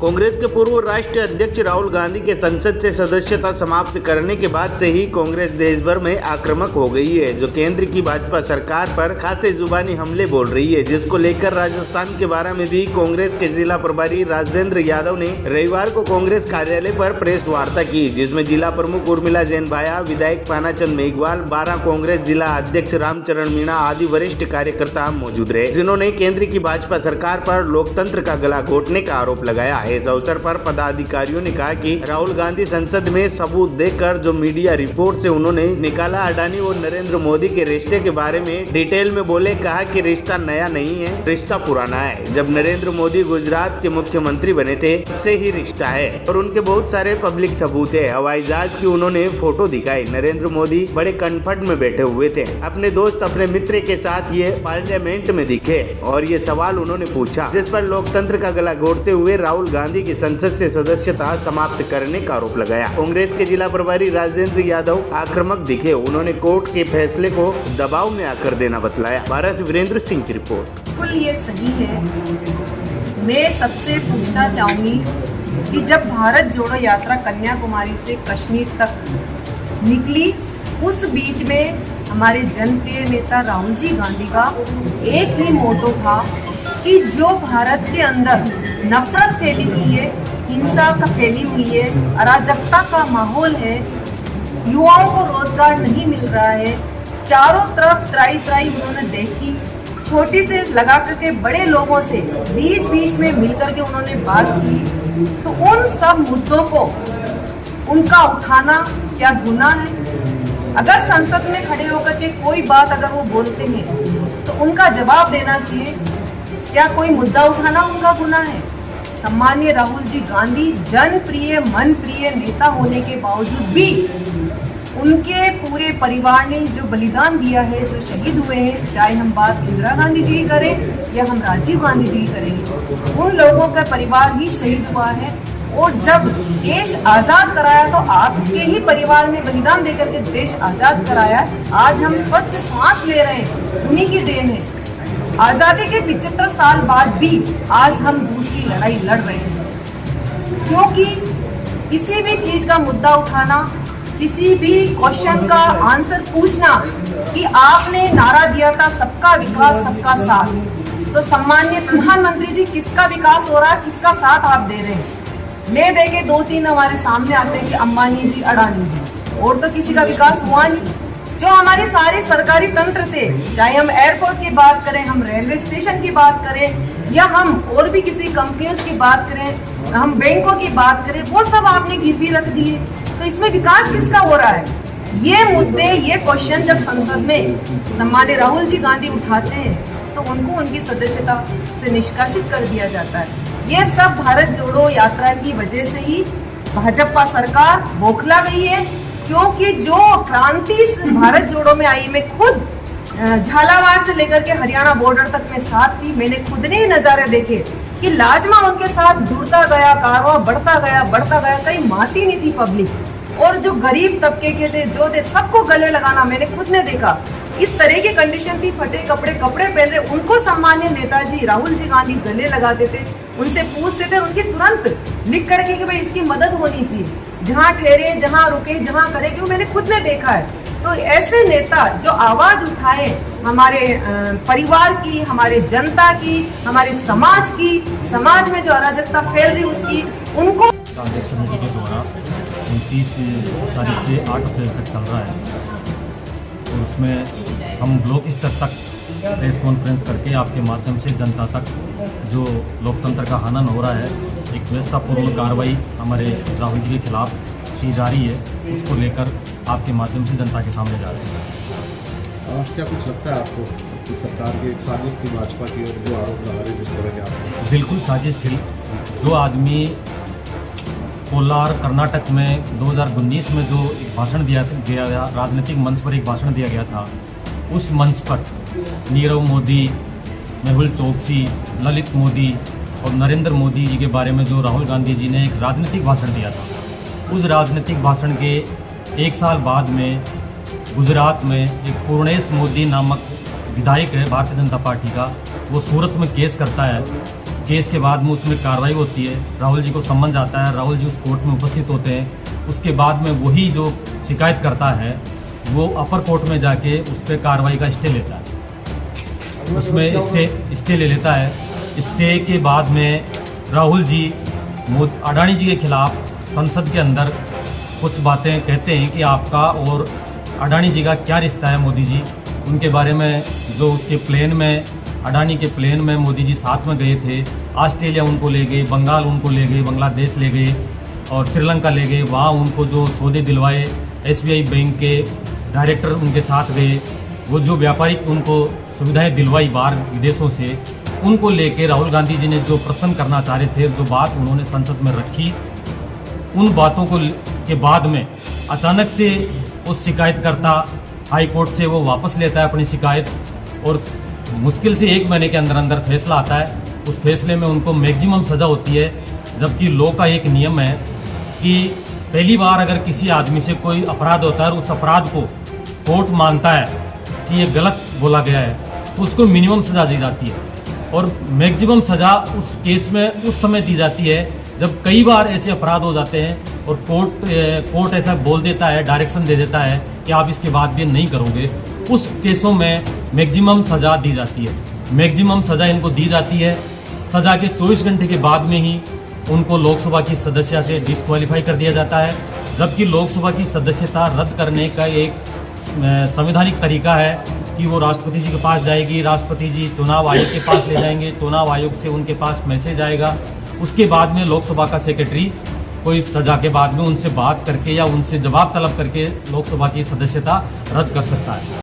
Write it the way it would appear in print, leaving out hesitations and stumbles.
कांग्रेस के पूर्व राष्ट्रीय अध्यक्ष राहुल गांधी के संसद से सदस्यता समाप्त करने के बाद से ही कांग्रेस देश भर में आक्रामक हो गई है, जो केंद्र की भाजपा सरकार पर खासे जुबानी हमले बोल रही है, जिसको लेकर राजस्थान के बारा में भी कांग्रेस के जिला प्रभारी राजेंद्र यादव ने रविवार को कांग्रेस कार्यालय पर प्रेस वार्ता की, जिसमें जिला प्रमुख उर्मिला जैन भाया, विधायक पानाचंद मेघवाल, 12 कांग्रेस जिला अध्यक्ष रामचरण मीणा आदि वरिष्ठ कार्यकर्ता मौजूद रहे, जिन्होंने केंद्र की भाजपा सरकार पर लोकतंत्र का गला घोटने का आरोप लगाया। इस अवसर पर पदाधिकारियों ने कहा कि राहुल गांधी संसद में सबूत देकर जो मीडिया रिपोर्ट से उन्होंने निकाला, अडानी और नरेंद्र मोदी के रिश्ते के बारे में डिटेल में बोले। कहा कि रिश्ता नया नहीं है, रिश्ता पुराना है। जब नरेंद्र मोदी गुजरात के मुख्यमंत्री बने थे तब से ही रिश्ता है और उनके बहुत सारे पब्लिक सबूत है। हवाई जहाज की उन्होंने फोटो दिखाई, नरेंद्र मोदी बड़े कंफर्ट में बैठे हुए थे, अपने दोस्त अपने मित्र के साथ ये पार्लियामेंट में दिखे और ये सवाल उन्होंने पूछा, जिस पर लोकतंत्र का गला घोटते हुए राहुल गांधी की संसद से सदस्यता समाप्त करने का आरोप लगाया। कांग्रेस के जिला प्रभारी राजेंद्र यादव आक्रामक दिखे, उन्होंने कोर्ट के फैसले को दबाव में आकर देना बतलाया। भारत से वीरेंद्र सिंह की रिपोर्ट। बिल्कुल ये सही है। मैं सबसे पूछना चाहूंगी कि जब भारत जोड़ो यात्रा कन्याकुमारी से कश्मीर तक निकली, उस बीच में हमारे जनप्रिय नेता राहुल जी गांधी का एक ही मोटो था कि जो भारत के अंदर नफरत फैली हुई है, हिंसा का फैली हुई है, अराजकता का माहौल है, युवाओं को रोजगार नहीं मिल रहा है, चारों तरफ त्राई त्राई उन्होंने देखी, छोटी से लगा करके बड़े लोगों से बीच बीच में मिलकर के उन्होंने बात की, तो उन सब मुद्दों को उनका उठाना क्या गुनाह है? अगर संसद में खड़े होकर के कोई बात अगर वो बोलते हैं तो उनका जवाब देना चाहिए। क्या कोई मुद्दा उठाना उनका गुनाह है? सम्मानीय राहुल जी गांधी जनप्रिय मनप्रिय नेता होने के बावजूद भी उनके पूरे परिवार ने जो बलिदान दिया है, जो शहीद हुए हैं, चाहे हम बात इंदिरा गांधी जी की करें या हम राजीव गांधी जी की करेंगे, उन लोगों का परिवार ही शहीद हुआ है। और जब देश आजाद कराया तो आपके ही परिवार ने बलिदान देकर के देश आजाद कराया। आज हम स्वच्छ सांस ले रहे हैं, उन्हीं की देन है। आजादी के 75 साल बाद भी आज हम दूसरी लड़ाई लड़ रहे हैं, क्योंकि किसी भी चीज का मुद्दा उठाना, किसी भी क्वेश्चन का आंसर पूछना कि आपने नारा दिया था सबका विकास सबका साथ, तो सम्मानीय प्रधानमंत्री जी किसका विकास हो रहा है, किसका साथ आप दे रहे हैं? ले दे के 2-3 हमारे सामने आते हैं कि अंबानी जी, अडानी जी, और तो किसी का विकास हुआ नहीं। जो हमारे सारे सरकारी तंत्र थे, चाहे हम एयरपोर्ट की बात करें, हम रेलवे स्टेशन की बात करें या हम और भी किसी कंपनियों की बात करें, हम बैंकों की बात करें, वो सब आपने गिरवी रख दिए। तो इसमें विकास किसका हो रहा है? ये मुद्दे, ये क्वेश्चन जब संसद में सम्मानित राहुल जी गांधी उठाते हैं तो उनको उनकी सदस्यता से निष्कासित कर दिया जाता है। ये सब भारत जोड़ो यात्रा की वजह से ही भाजपा सरकार बौखला गई है, क्योंकि जो क्रांति भारत जोड़ो में आई, मैं खुद झालावाड़ से लेकर के हरियाणा बॉर्डर तक में साथ थी, मैंने खुद ने नजारे देखे कि लाजमा उनके साथ जुड़ता गया, कारवां बढ़ता गया, कहीं माती नहीं थी पब्लिक। और जो गरीब तबके के थे, जो थे, सबको गले लगाना मैंने खुद ने देखा। इस तरह की कंडीशन थी, फटे कपड़े पहन रहे, उनको सम्मानीय नेताजी राहुल जी गांधी गले लगाते थे, उनसे पूछते थे, उनकी तुरंत लिख करके कि भाई इसकी मदद होनी चाहिए, जहाँ ठहरे, जहाँ रुके, जहाँ करे, क्यों मैंने खुद ने देखा है। तो ऐसे नेता जो आवाज उठाए हमारे परिवार की, हमारे जनता की, हमारे समाज की, समाज में जो अराजकता फैल रही उसकी, उनको कांग्रेस कमेटी के द्वारा 29 तारीख से 8 अप्रैल तक चल रहा है और उसमें हम ब्लॉक स्तर तक प्रेस कॉन्फ्रेंस करके आपके माध्यम से जनता तक जो लोकतंत्र का हनन हो रहा है, एक व्यवस्थापूर्ण कार्रवाई हमारे राहुल जी के खिलाफ की जा रही है, उसको लेकर आपके माध्यम से जनता के सामने जा रहे हैं। क्या कुछ लगता है आपको कि सरकार की एक साजिश थी भाजपा की और जो आरोप लगा रही जिस तरह के आप? बिल्कुल साजिश थी। जो आदमी कोलार कर्नाटक में 2019 में जो एक भाषण दिया गया, राजनीतिक मंच पर एक भाषण दिया गया था, उस मंच पर नीरव मोदी, मेहुल चोकसी, ललित मोदी और नरेंद्र मोदी जी के बारे में जो राहुल गांधी जी ने एक राजनीतिक भाषण दिया था, उस राजनीतिक भाषण के 1 साल बाद में गुजरात में एक पूर्णेश मोदी नामक विधायक है भारतीय जनता पार्टी का, वो सूरत में केस करता है केस के बाद में उसमें कार्रवाई होती है, राहुल जी को सम्मन जाता है, राहुल जी उस कोर्ट में उपस्थित होते हैं। उसके बाद में वही जो शिकायत करता है वो अपर कोर्ट में जाके उस पर कार्रवाई का स्टे लेता है, उसमें स्टे ले लेता है। स्टे के बाद में राहुल जी अडानी जी के खिलाफ संसद के अंदर कुछ बातें कहते हैं कि आपका और अडानी जी का क्या रिश्ता है। मोदी जी उनके बारे में जो उसके प्लेन में, अडानी के प्लेन में मोदी जी साथ में गए थे, ऑस्ट्रेलिया उनको ले गए, बंगाल उनको ले गए, बांग्लादेश ले गए और श्रीलंका ले गए। वहाँ उनको जो सौदे दिलवाए, SBI बैंक के डायरेक्टर उनके साथ गए, वो जो व्यापारिक उनको सुविधाएं दिलवाई बाहर विदेशों से, उनको लेके राहुल गांधी जी ने जो प्रश्न करना चाह रहे थे, जो बात उन्होंने संसद में रखी, उन बातों को के बाद में अचानक से उस शिकायतकर्ता हाई कोर्ट से वो वापस लेता है अपनी शिकायत और मुश्किल से 1 महीने के अंदर अंदर फैसला आता है। उस फैसले में उनको मैक्सिमम सज़ा होती है, जबकि लॉ का एक नियम है कि पहली बार अगर किसी आदमी से कोई अपराध होता है और उस अपराध को कोर्ट मानता है कि ये गलत बोला गया है तो उसको मिनिमम सज़ा दी जाती है और मैक्सिमम सज़ा उस केस में उस समय दी जाती है जब कई बार ऐसे अपराध हो जाते हैं और कोर्ट ऐसा बोल देता है, डायरेक्शन दे देता है कि आप इसके बाद भी नहीं करोगे। उस केसों में मैक्सिमम सज़ा दी जाती है, मैक्सिमम सज़ा इनको दी जाती है। सज़ा के 24 घंटे के बाद में ही उनको लोकसभा की सदस्यता से डिस्क्वालीफाई कर दिया जाता है, जबकि लोकसभा की सदस्यता रद्द करने का एक संवैधानिक तरीका है कि वो राष्ट्रपति जी के पास जाएगी, राष्ट्रपति जी चुनाव आयोग के पास ले जाएंगे, चुनाव आयोग से उनके पास मैसेज आएगा। उसके बाद में लोकसभा का सेक्रेटरी कोई सज़ा के बाद में उनसे बात करके या उनसे जवाब तलब करके लोकसभा की सदस्यता रद्द कर सकता है।